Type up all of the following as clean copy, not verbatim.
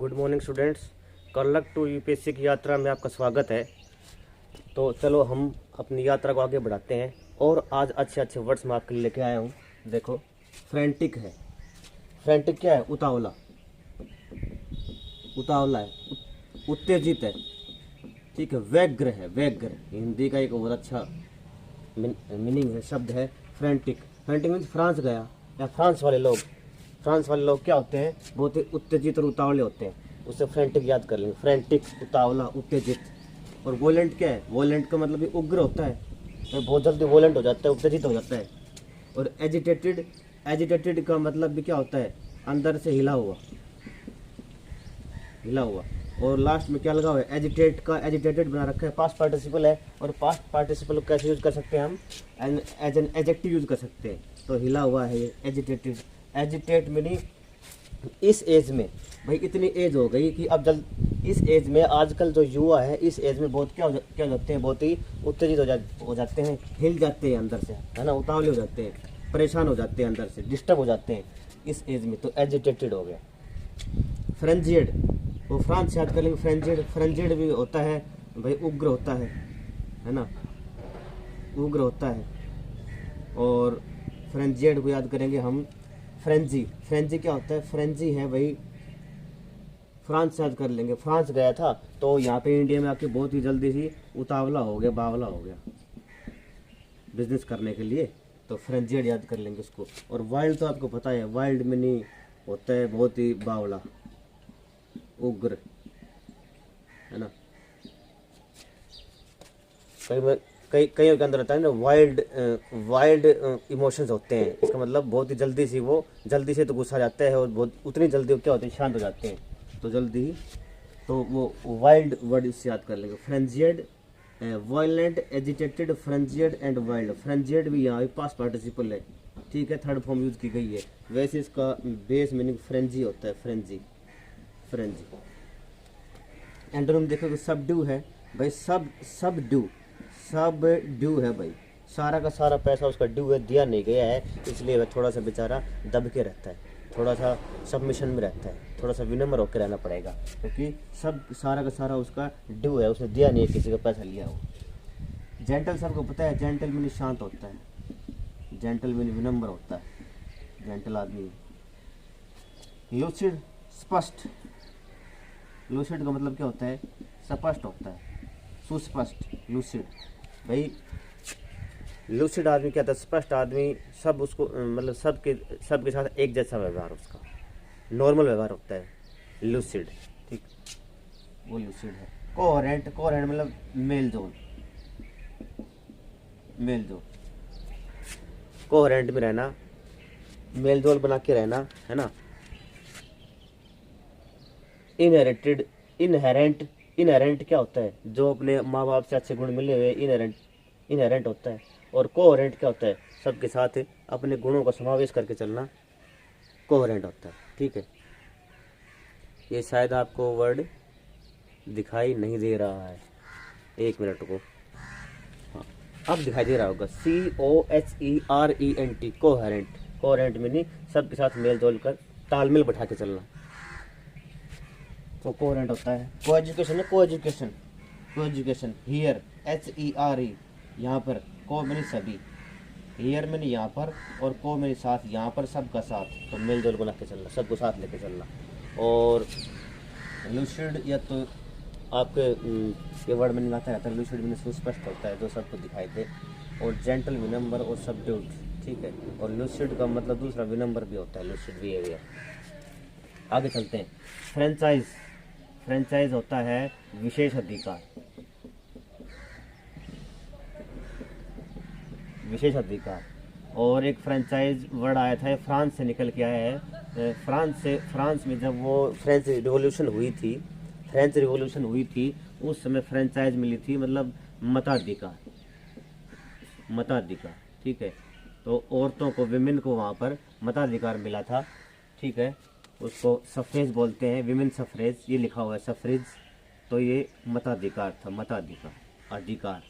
Good morning students. कलक to UPSC की यात्रा में आपका स्वागत है। तो चलो हम अपनी यात्रा को आगे बढ़ाते हैं और आज अच्छे अच्छे वर्ड्स मैं आपके लिए लेके आया हूँ। देखो, फ्रेंटिक है। फ्रेंटिक क्या है? उतावला, उतावला है, उत्तेजित है, ठीक है। व्यग्र है, व्यग्र हिंदी का एक बहुत अच्छा मीनिंग है, शब्द है फ्रेंटिक। फ्रेंटिक मीन्स फ्रांस गया या फ्रांस वाले लोग। फ्रांस वाले लोग क्या होते हैं? बहुत ही उत्तेजित और उतावले होते हैं। उससे फ्रेंटिक याद कर लेंगे। फ्रेंटिक, उतावला, उत्तेजित। और वोलेंट क्या है? वोलेंट का मतलब भी उग्र होता है, तो बहुत जल्दी वोलेंट हो जाता है, उत्तेजित हो जाता है। और एजिटेटेड, एजिटेटेड का मतलब भी क्या होता है? अंदर से हिला हुआ, हिला हुआ। और लास्ट में क्या लगा हुआ है? एजिटेट का एजिटेटेड बना रखा है, पास्ट पार्टिसिपल है। और पास्ट पार्टिसिपल को कैसे यूज कर सकते हैं हम? एज एन एडजेक्टिव यूज कर सकते हैं। तो हिला हुआ है ये एजिटेटेड। एजिटेट मीनिंग इस एज में, भाई इतनी एज हो गई कि अब जल्द इस एज में आजकल जो युवा है इस एज में बहुत क्या हो जाते हैं? बहुत ही उत्तेजित हो जाते हैं, हिल जाते हैं अंदर से, है ना, उतावले हो जाते हैं, परेशान हो जाते हैं, अंदर से डिस्टर्ब हो जाते हैं इस एज में। तो एजिटेटेड हो गया। फ्रेंजियड, वो फ्रांस याद कर लेंगे। फ्रेंजियड, फ्रेंजियड भी होता है भाई, उग्र होता है ना, उग्र होता है। और फ्रेंजियड को याद करेंगे हम। फ्रेंजी, फ्रेंजी क्या होता है? फ्रेंजी है भाई, फ्रांस याद कर लेंगे। फ्रांस गया था तो यहाँ पे इंडिया में आके बहुत ही जल्दी ही उतावला हो गया, बावला हो गया बिजनेस करने के लिए। तो फ्रेंजियड याद कर लेंगे उसको। और वाइल्ड तो आपको पता है, वाइल्ड मीनिंग होता है बहुत ही बावला, उग्र, है ना। कई कईयों के अंदर होता है ना वाइल्ड, वाइल्ड इमोशंस होते हैं। इसका मतलब बहुत ही जल्दी से वो, जल्दी से तो गुस्सा जाता है और बहुत उतनी जल्दी वो क्या होते हैं? शांत हो जाते हैं, तो जल्दी ही। तो वो वाइल्ड वर्ड इससे याद कर लेंगे। फ्रेंजियड, वायलेंट, एजिटेटेड, फ्रेंजियड एंड वाइल्ड। फ्रेंजियड भी यहाँ पास्ट पार्टिसिपल है, ठीक है, थर्ड फॉर्म यूज की गई है। वैसे इसका बेस मीनिंग फ्रेंजी होता है, फ्रेंजी, फ्रेंजी। एंटोनिम देखो, सब ड्यू है भाई, सब ड्यू, सब ड्यू है भाई। सारा का सारा पैसा उसका ड्यू है, दिया नहीं गया है, इसलिए वह थोड़ा सा बेचारा दब के रहता है, थोड़ा सा सबमिशन में रहता है, थोड़ा सा विनम्र होकर रहना पड़ेगा, क्योंकि सब सारा का सारा उसका ड्यू है, उसने दिया नहीं है, किसी का पैसा लिया हो। जेंटल सबको पता है, जेंटल मीनिंग शांत होता है, जेंटल मीनिंग विनम्र होता है, जेंटल आदमी। लूसिड, स्पष्ट। लूसिड का मतलब क्या होता है? स्पष्ट होता है, सुस्पष्ट। लूसिड भाई, लूसिड आदमी क्या था? स्पष्ट आदमी, सब उसको मतलब सबके साथ एक जैसा व्यवहार, उसका नॉर्मल व्यवहार होता है, लूसिड, ठीक, वो लूसिड है। कोहेरेंट, कोहेरेंट मतलब मेल जोल, मेल जोल, कोहेरेंट में रहना, मेल जोल बना के रहना, है ना। इनहेरिटेड, इनहेरेंट, इनहेरेंट क्या होता है? जो अपने माँ बाप से अच्छे गुण मिले हुए, इनहेरेंट, इनहेरेंट होता है। और कोहेरेंट क्या होता है? सबके साथ अपने गुणों का समावेश करके चलना, कोहेरेंट होता है, ठीक है। ये शायद आपको वर्ड दिखाई नहीं दे रहा है, एक मिनट को, हाँ अब दिखाई दे रहा होगा। COHERENT, coherent. कोहेरेंट मीनिंग सबके साथ मेल जोल कर, तालमेल बैठा के चलना, तो कोहेरेंट होता है। को एजुकेशन है, को एजुकेशन, को एजुकेशन। हियर, HERE, यहाँ पर को मैंने सभी, हियर मैंने यहाँ पर, और को मैंने साथ, यहाँ पर सबका साथ, तो मेल जोल बना के चलना, सबको साथ लेके चलना। और लूसिड या तो आपके ये वर्ड में आता रहता है, लूसिड मैंने सुस्पष्ट होता है, जो सबको दिखाई दे। और जेंटल, विनम्र और सबड्यूड, ठीक है। और लूसिड का मतलब दूसरा विनम्र भी होता है, लूसिड बिहेवियर। आगे चलते हैं। फ्रेंचाइज, फ्रेंचाइज होता है विशेष अधिकार, विशेष अधिकार। और एक फ्रेंचाइज वर्ड आया था, फ्रांस से निकल के आया है। फ्रांस में जब वो फ्रेंच रिवॉल्यूशन हुई थी, फ्रेंच रिवॉल्यूशन हुई थी, उस समय फ्रेंचाइज मिली थी, मतलब मताधिकार, मताधिकार, ठीक है। तो औरतों को, विमेन को वहाँ पर मताधिकार मिला था, ठीक है। उसको सफरेज बोलते हैं, विमेन सफरेज, ये लिखा हुआ है सफरेज, तो ये मताधिकार था, मताधिकार, अधिकार,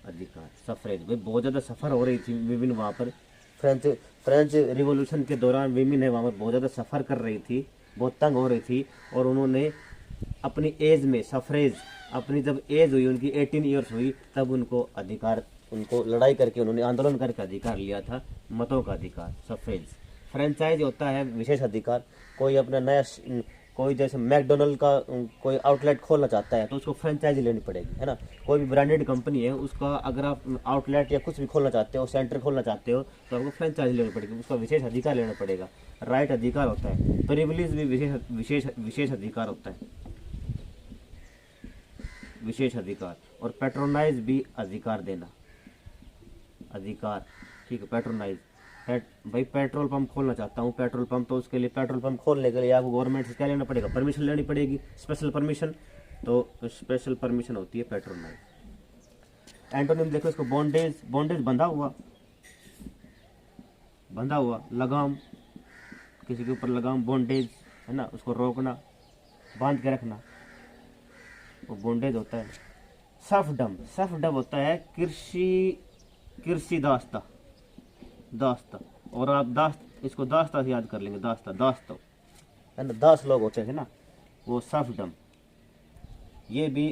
अधिकार, सफरेज। भाई बहुत ज़्यादा सफ़र हो रही थी विमेन वहाँ पर, फ्रेंच फ्रेंच रिवॉल्यूशन के दौरान विमेन है वहाँ पर बहुत ज़्यादा सफ़र कर रही थी, बहुत तंग हो रही थी, और उन्होंने अपनी एज में सफरेज, अपनी जब एज हुई उनकी 18 ईयर्स हुई, तब उनको अधिकार, उनको लड़ाई करके उन्होंने आंदोलन करके अधिकार लिया था, मतों का अधिकार, सफरेज। फ्रेंचाइज होता है विशेष अधिकार। कोई अपना नया कोई जैसे मैकडोनल्ड का कोई आउटलेट खोलना चाहता है तो उसको फ्रेंचाइजी लेनी पड़ेगी, है ना। कोई भी ब्रांडेड कंपनी है, उसका अगर आप आउटलेट या कुछ भी खोलना चाहते हो, सेंटर खोलना चाहते हो, तो आपको फ्रेंचाइजी लेनी पड़ेगी, उसका विशेष अधिकार लेना पड़ेगा। राइट अधिकार होता है। प्रिविलेज भी विशेष अधिकार होता है, विशेष अधिकार। और पेट्रोनाइज भी अधिकार देना, अधिकार, ठीक है। पेट्रोनाइज, भाई पेट्रोल पंप खोलना चाहता हूँ पेट्रोल पंप, तो उसके लिए पेट्रोल पंप खोलने के लिए आपको गवर्नमेंट से क्या लेना पड़ेगा, परमिशन लेनी पड़ेगी, स्पेशल परमिशन। तो स्पेशल परमिशन होती है पेट्रोनाइज। एंटोनिम देखो इसको, बॉन्डेज, बॉन्डेज बंधा हुआ, बंधा हुआ, लगाम, किसी के ऊपर लगाम, बॉन्डेज, है ना, उसको रोकना, बांध के रखना, वो बॉन्डेज होता है। सर्फडम, सर्फडम होता है कृषि दास्ता, दास्ता। और आप दास्त, इसको दास्ता से याद कर लेंगे, दास्ता, दास्त है ना, 10 लोग होते थे ना, वो सर्फडम। ये भी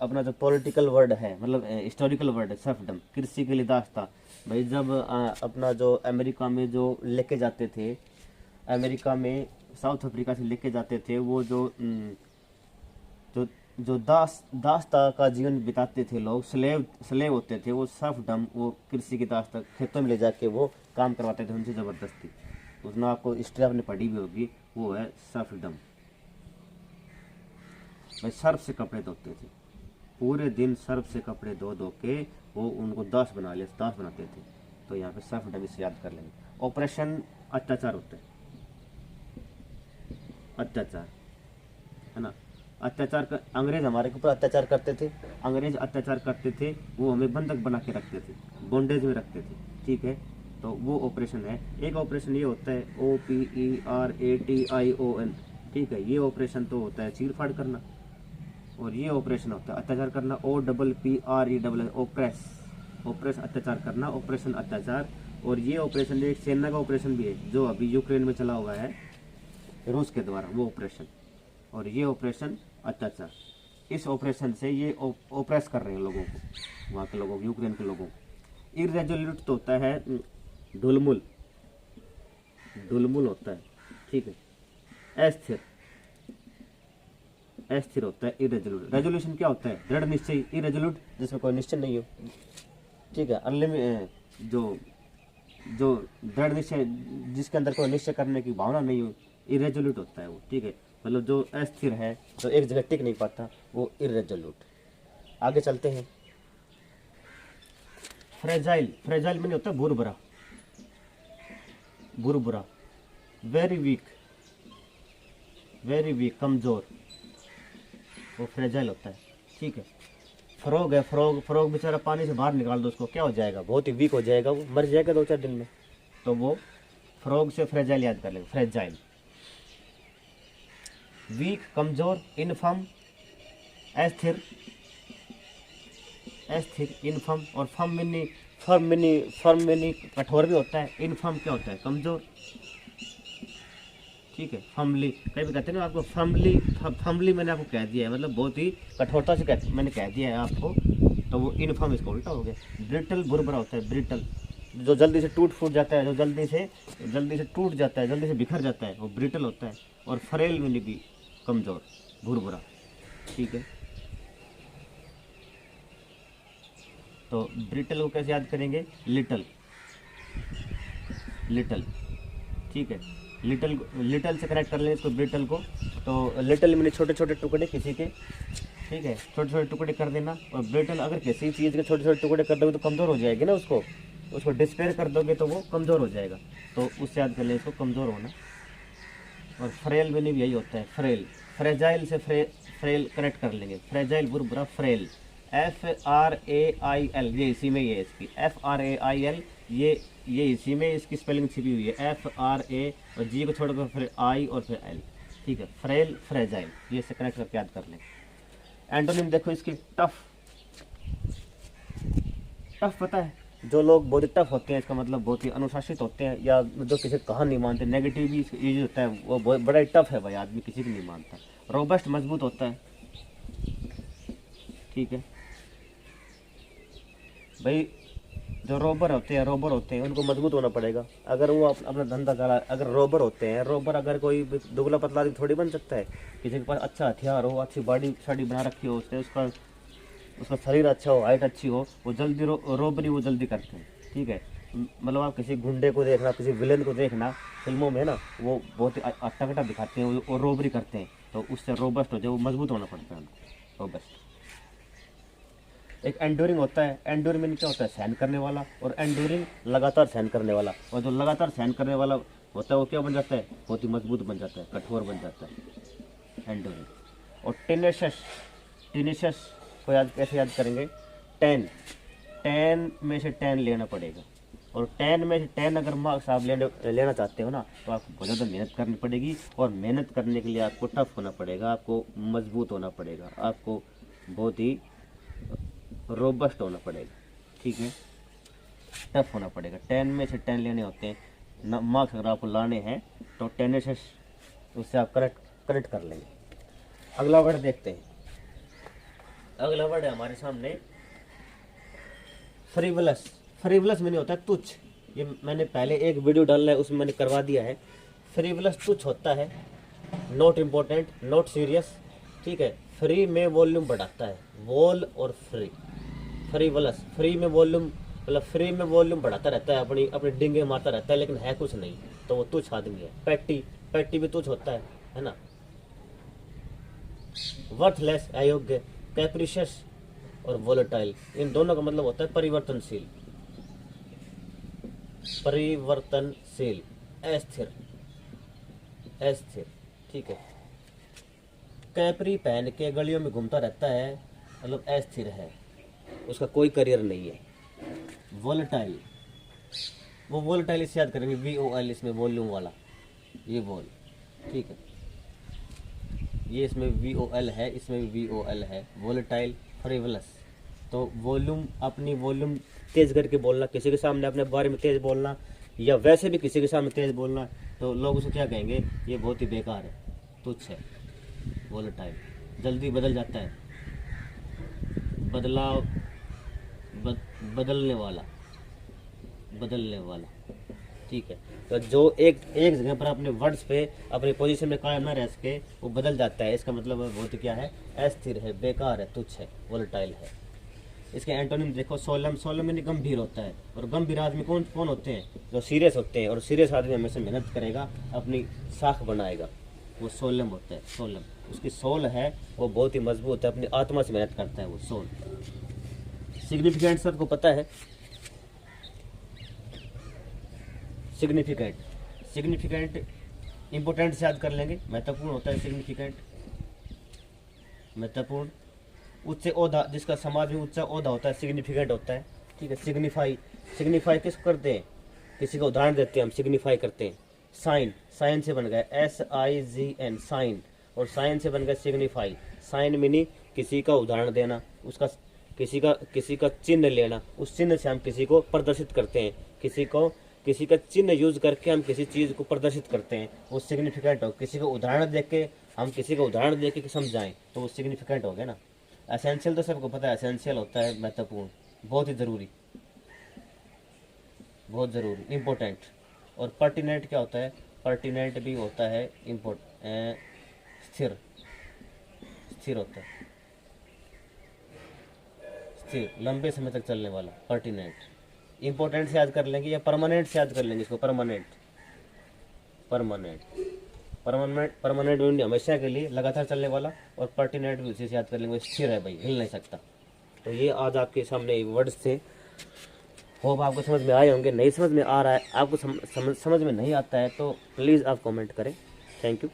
अपना जो पॉलिटिकल वर्ड है, मतलब हिस्टोरिकल वर्ड है सर्फडम, कृषि के लिए दास्ता। भाई जब अपना जो अमेरिका में जो लेके जाते थे, अमेरिका में साउथ अफ्रीका से लेके जाते थे, वो जो दास्ता का जीवन बिताते थे लोग, स्लेव होते थे, वो सर्फडम, वो कृषि की दास्ता, खेतों में ले जाके वो काम करवाते थे उनसे ज़बरदस्ती। उसमें आपको हिस्ट्री आपने पढ़ी भी होगी, वो है सर्फडम। भाई सर्फ से कपड़े धोते थे, पूरे दिन सर्फ से कपड़े धो धो के वो उनको दास बना लिया, दास बनाते थे। तो यहाँ पे सर्फडम इसे याद कर लेंगे। ऑपरेशन अत्याचार होता है, अत्याचार, है ना। अत्याचार कर, अंग्रेज हमारे ऊपर अत्याचार करते थे, अंग्रेज अत्याचार करते थे, वो हमें बंधक बना के रखते थे, बॉन्डेज में रखते थे, ठीक है। तो वो ऑपरेशन है। एक ऑपरेशन ये होता है OPERATION, ठीक है। ये ऑपरेशन तो होता है चीर फाड़ करना, और ये ऑपरेशन होता है अत्याचार करना, OPPRESS, ऑपरेस, ऑपरेस अत्याचार करना, ऑपरेशन अत्याचार। और ये ऑपरेशन एक सेना का ऑपरेशन भी है जो अभी यूक्रेन में चला हुआ है रूस के द्वारा, वो ऑपरेशन। और ये ऑपरेशन अत्याचार, इस ऑपरेशन से ये ऑपरेस कर रहे हैं लोगों को, वहाँ के लोगों को, यूक्रेन के लोगों को। इरेजोल्यूट तो होता है ढुलमुल, ढुलमुल होता है, ठीक है। अस्थिर, अस्थिर होता है इरेजोल्यूट। रेजोल्यूशन क्या होता है, दृढ़ निश्चय। इरेजोल्यूट जिसमें कोई निश्चय नहीं हो, ठीक है। अनलिमिटेड, जो दृढ़ निश्चय, जिसके अंदर कोई निश्चय करने की भावना नहीं हो, इरेजोल्यूट होता है वो, ठीक है। मतलब जो अस्थिर है, जो एक जगह टिक नहीं पाता, वो इरेजोल्यूट। आगे चलते हैं। फ्रेजाइल, फ्रेजाइल में होता है बुरबुरा, बुरबुरा। वेरी वीक, वेरी वीक, कमजोर, वो फ्रेजाइल होता है, ठीक है। फ्रॉग है, फ्रॉग, फ्रॉग बेचारा पानी से बाहर निकाल दो उसको, क्या हो जाएगा, बहुत ही वीक हो जाएगा, वो मर जाएगा 2-4 दिन में। तो वो फ्रॉग से फ्रेजाइल याद कर लेंगे, फ्रेजाइल। वीक, कमजोर, इनफर्म, अस्थिर, अस्थिर, इनफर्म। और फर्म मिनी कठोर भी होता है। इनफर्म क्या होता है, कमजोर, ठीक है। फर्मली, कहीं भी कहते हैं ना आपको, फर्मली मैंने आपको कह दिया है, मतलब बहुत ही कठोरता से मैंने कह दिया है आपको, तो वो इनफर्म इसका उल्टा हो गया। ब्रिटल, बुरबुरा होता है, ब्रिटल, जो जल्दी से टूट फूट जाता है, जो जल्दी से टूट जाता है, जल्दी से बिखर जाता है, वो ब्रिटल होता है। और फ्रेल में भी कमजोर, बुरबुरा, ठीक है। तो ब्रिटल को कैसे याद करेंगे, लिटल, लिटल, ठीक है। लिटल से कनेक्ट कर लेंगे इसको, ब्रिटल को। तो लिटल मैंने छोटे छोटे टुकड़े किसी के, ठीक है, छोटे छोटे टुकड़े कर देना। और ब्रिटल, अगर किसी चीज़ के छोटे छोटे टुकड़े कर दोगे तो कमज़ोर हो जाएगी ना, उसको डिस्पेयर कर दोगे तो वो कमज़ोर हो जाएगा। तो उससे याद कर लें इसको, कमज़ोर होना। और फ्रेल में भी यही होता है, फ्रेल। फ्रेजाइल से फ्रेल कनेक्ट कर लेंगे, फ्रेजाइल, बुरबुरा, फ्रेल, FRAIL, ये इसी में, ये इसकी FRAIL, ये इसी में इसकी स्पेलिंग छिपी हुई है, FRA, और जी को छोड़कर फिर I और फिर L, ठीक है। फ्रेल, फ्रेजाइल, ये से कनेक्ट करके याद कर लें। एंटोनिम देखो इसकी, टफ, टफ पता है, जो लोग बहुत ही टफ होते हैं, इसका मतलब बहुत ही अनुशासित होते हैं, या जो किसी का कहा नहीं मानते, नेगेटिव भी यूज होता है, वो बहुत बड़ा ही टफ है भाई, आदमी किसी की नहीं मानता। रोबस्ट मजबूत होता है, ठीक है भाई। जो रोबर होते हैं उनको मजबूत होना पड़ेगा। अगर वो अपना धंधा करा, अगर रोबर होते हैं, रोबर अगर कोई दुबला पतला आदमी थोड़ी बन सकता है। किसी के पास अच्छा हथियार हो, अच्छी बॉडी शाडी बना रखी हो, उससे उसका शरीर अच्छा हो, हाइट अच्छी हो, वो जल्दी रोबरी वो जल्दी करते हैं, ठीक है। मतलब आप किसी गुंडे को देखना, किसी विलेन को देखना फिल्मों में ना, वो बहुत ही अट्टा दिखाते हैं और रोबरी करते हैं, तो उससे रोबस्ट हो जाए, वो मजबूत होना पड़ता है रोबस्ट। एक एंड्योरिंग होता है, एंड्योरिंग में क्या होता है, सहन करने वाला, और एंड्योरिंग लगातार सहन करने वाला। और जो लगातार सहन करने वाला होता है वो क्या बन जाता है, बहुत ही मजबूत बन जाता है, कठोर बन जाता है एंड्योरिंग। और टेनेशियस को याद कैसे याद करेंगे, 10 में से 10 लेना पड़ेगा। और 10 में से 10 अगर मार्क्स आप लेना चाहते हो ना, तो आपको बहुत ज़्यादा मेहनत करनी पड़ेगी। और मेहनत करने के लिए आपको टफ होना पड़ेगा, आपको मजबूत होना पड़ेगा, आपको बहुत ही रोबस्ट होना पड़ेगा, ठीक है, टफ होना पड़ेगा। 10 में से 10 लेने होते हैं मार्क्स, अगर आपको लाने हैं तो टेनेशियस, उससे आप करेक्ट कर लेंगे। अगला वर्ड देखते हैं। अगला वर्ड है हमारे सामने फ्रीवलस। फ्रीवलस में नहीं होता है तुच्छ, ये मैंने पहले एक वीडियो डाला है, उसमें मैंने करवा दिया है। फ्रीवलस तुच्छ होता है, नॉट इम्पोर्टेंट, नॉट सीरियस, ठीक है। फ्री में वॉल्यूम बढ़ाता है, वॉल और फ्री। फ्रीवलस, फ्री में वॉल्यूम, मतलब फ्री में वॉल्यूम बढ़ाता रहता है, अपनी डिंगे मारता रहता है, लेकिन है कुछ नहीं, तो वो तुच्छ आदमी है। पैटी भी तुच्छ होता है ना। वर्थलेस, अयोग्य, कैप्रिशियस और वोलेटाइल, इन दोनों का मतलब होता है परिवर्तनशील, अस्थिर, ठीक है। कैपरी पहन के गलियों में घूमता रहता है, मतलब अस्थिर है, उसका कोई करियर नहीं है। वोलेटाइल, वो वोलेटाइल इससे याद करेंगे, VOL, इसमें वॉल्यूम वाला, ये वॉल, ठीक है, ये इसमें VOL है, इसमें भी VOL है। वोलेटाइल, फ्रीवलस, तो वॉल्यूम, अपनी वॉल्यूम तेज करके बोलना, किसी के सामने अपने बारे में तेज बोलना, या वैसे भी किसी के सामने तेज बोलना, तो लोग उसे क्या कहेंगे, ये बहुत ही बेकार है, तुच्छ है। वोलेटाइल, जल्दी बदल जाता है, बदलने वाला, ठीक है। तो जो एक जगह पर अपने वर्ड्स पे, अपनी पोजीशन में कायम ना रह सके, वो बदल जाता है, इसका मतलब बहुत क्या है, अस्थिर है, बेकार है, तुच्छ है, वोलेटाइल है। इसके एंटोनिम देखो, सोलम में गंभीर होता है, और गंभीर आदमी कौन होते हैं, जो सीरियस होते हैं, और सीरियस आदमी हमेशा मेहनत करेगा, अपनी साख बनाएगा, वो सोलम होता है। सोलम, उसकी सोल है वो बहुत ही मजबूत है, अपनी आत्मा से मेहनत करता है वो सोल। सिग्निफिकेंट सबको पता है, सिग्निफिकेंट इंपोर्टेंट से याद कर लेंगे, महत्वपूर्ण होता है सिग्निफिकेंट, महत्वपूर्ण। उच्च ओहदा, जिसका समाज में उच्च ओहदा होता है, सिग्निफिकेंट होता है, ठीक है। सिग्निफाई किसको करते हैं, किसी का उदाहरण देते हैं हम, सिग्निफाई करते हैं। साइन से बन गया SIGN, साइन, और साइन से बन गया सिग्निफाई। साइन मीनिंग किसी का उदाहरण देना, उसका किसी का चिन्ह लेना, उस चिन्ह से हम किसी को प्रदर्शित करते हैं, किसी का चिन्ह यूज करके हम किसी चीज़ को प्रदर्शित करते हैं, वो सिग्निफिकेंट हो। किसी को उदाहरण देख के हम किसी को उदाहरण दे के समझाएं, तो वो सिग्निफिकेंट हो गया ना। एसेंशियल तो सबको पता है, एसेंशियल होता है महत्वपूर्ण, बहुत ही ज़रूरी, बहुत ज़रूरी, इम्पोर्टेंट। और पर्टिनेंट क्या होता है, पर्टिनेंट भी होता है स्थिर होता है, स्थिर, लंबे समय तक चलने वाला, पर्टिनेंट। इम्पोर्टेंट से याद कर लेंगे या परमानेंट से याद कर लेंगे इसको, परमानेंट मीनिंग हमेशा के लिए, लगातार चलने वाला, और पर्टिनेंट भी उसी से याद कर लेंगे, स्थिर है भाई, हिल नहीं सकता। तो ये आज आपके सामने वर्ड्स थे, होप आपको समझ में आए होंगे। नहीं समझ में आ रहा है, आपको समझ में नहीं आता है, तो प्लीज़ आप कमेंट करें। Thank you.